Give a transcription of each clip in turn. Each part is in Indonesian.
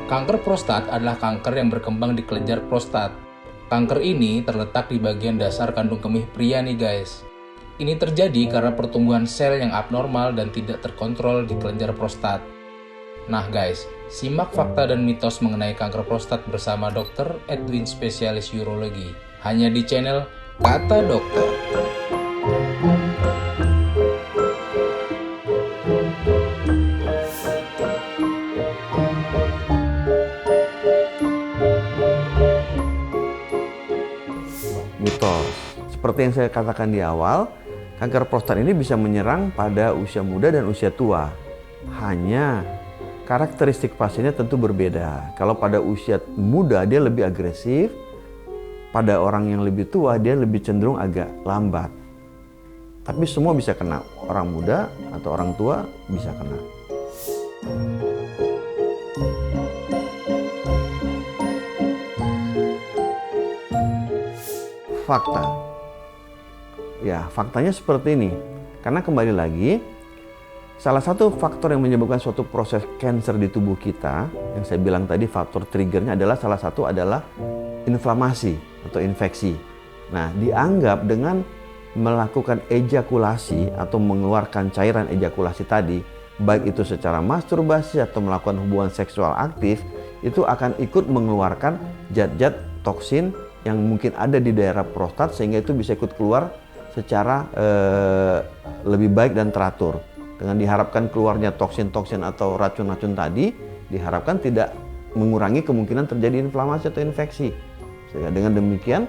Kanker prostat adalah kanker yang berkembang di kelenjar prostat. Kanker ini terletak di bagian dasar kandung kemih pria nih guys. Ini terjadi karena pertumbuhan sel yang abnormal dan tidak terkontrol di kelenjar prostat. Nah guys, simak fakta dan mitos mengenai kanker prostat bersama Dr. Edwin, spesialis urologi. Hanya di channel Kata Dokter. Mitos. Seperti yang saya katakan di awal, kanker prostat ini bisa menyerang pada usia muda dan usia tua. Hanya karakteristik pasiennya tentu berbeda. Kalau pada usia muda dia lebih agresif, pada orang yang lebih tua dia lebih cenderung agak lambat. Tapi semua bisa kena, orang muda atau orang tua bisa kena. Fakta. Ya, faktanya seperti ini. Karena kembali lagi, salah satu faktor yang menyebabkan suatu proses kanker di tubuh kita, yang saya bilang tadi faktor triggernya adalah salah satu adalah inflamasi atau infeksi. Nah, dianggap dengan melakukan ejakulasi atau mengeluarkan cairan ejakulasi tadi, baik itu secara masturbasi atau melakukan hubungan seksual aktif, itu akan ikut mengeluarkan zat-zat toksin yang mungkin ada di daerah prostat, sehingga itu bisa ikut keluar secara lebih baik dan teratur. Dengan diharapkan keluarnya toksin-toksin atau racun-racun tadi, diharapkan tidak mengurangi kemungkinan terjadi inflamasi atau infeksi. Sehingga dengan demikian,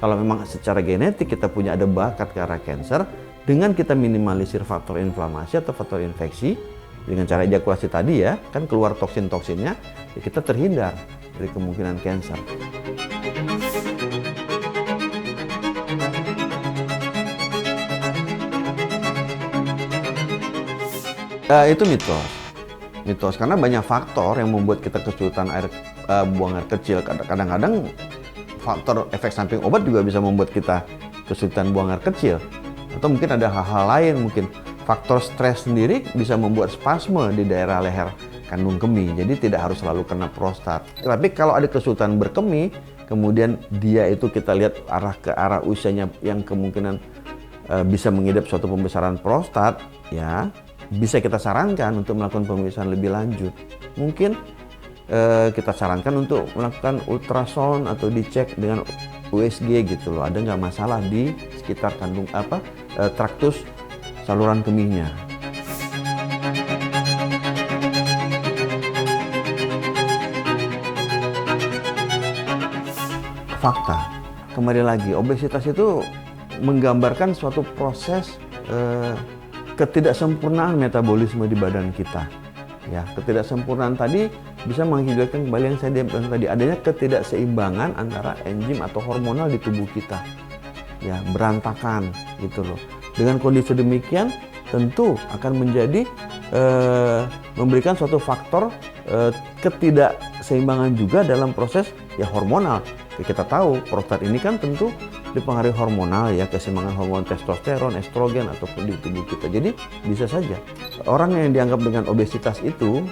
kalau memang secara genetik kita punya ada bakat ke arah kanker, dengan kita minimalisir faktor inflamasi atau faktor infeksi, dengan cara ejakulasi tadi ya, kan keluar toksin-toksinnya, ya kita terhindar dari kemungkinan kanker. Itu mitos karena banyak faktor yang membuat kita kesulitan buang air kecil. Kadang-kadang faktor efek samping obat juga bisa membuat kita kesulitan buang air kecil, atau mungkin ada hal-hal lain, mungkin faktor stres sendiri bisa membuat spasme di daerah leher kandung kemih, jadi tidak harus selalu kena prostat. Tapi kalau ada kesulitan berkemih, kemudian dia itu kita lihat ke arah usianya yang kemungkinan bisa mengidap suatu pembesaran prostat, ya bisa kita sarankan untuk melakukan pemeriksaan lebih lanjut. Mungkin kita sarankan untuk melakukan ultrasound atau dicek dengan USG gitu loh, ada nggak masalah di sekitar kandung traktus saluran kemihnya. Fakta, kembali lagi, obesitas itu menggambarkan suatu proses ketidaksempurnaan metabolisme di badan kita. Ya, ketidaksempurnaan tadi bisa mengakibatkan kembali yang saya bilang tadi, adanya ketidakseimbangan antara enzim atau hormonal di tubuh kita. Ya, berantakan gitu loh. Dengan kondisi demikian tentu akan menjadi memberikan suatu faktor ketidakseimbangan juga dalam proses ya hormonal. Kita tahu prostat ini kan tentu dipengaruhi hormonal ya, keseimbangan hormon testosteron, estrogen ataupun di tubuh kita. Jadi bisa saja orang yang dianggap dengan obesitas itu,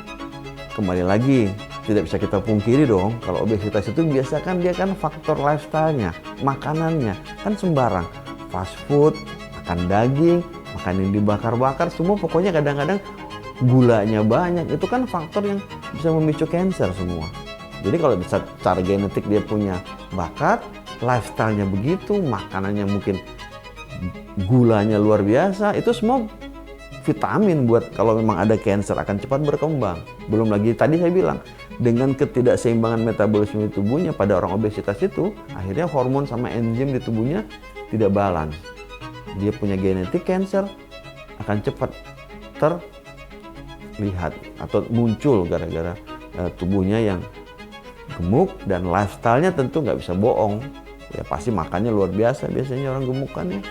kembali lagi tidak bisa kita pungkiri dong, kalau obesitas itu biasa kan dia kan faktor lifestyle-nya, makanannya kan sembarang, fast food, makan daging, makan yang dibakar-bakar, semua pokoknya kadang-kadang gulanya banyak, itu kan faktor yang bisa memicu kanker semua. Jadi kalau bisa secara genetik dia punya bakat, lifestyle-nya begitu, makanannya mungkin gulanya luar biasa, itu semua vitamin buat kalau memang ada kanker akan cepat berkembang. Belum lagi tadi saya bilang, dengan ketidakseimbangan metabolisme di tubuhnya pada orang obesitas itu, akhirnya hormon sama enzim di tubuhnya tidak balance. Dia punya genetik kanker akan cepat terlihat atau muncul gara-gara tubuhnya yang gemuk, dan lifestyle-nya tentu nggak bisa bohong. Ya pasti makannya luar biasa biasanya orang gemuk kan ya.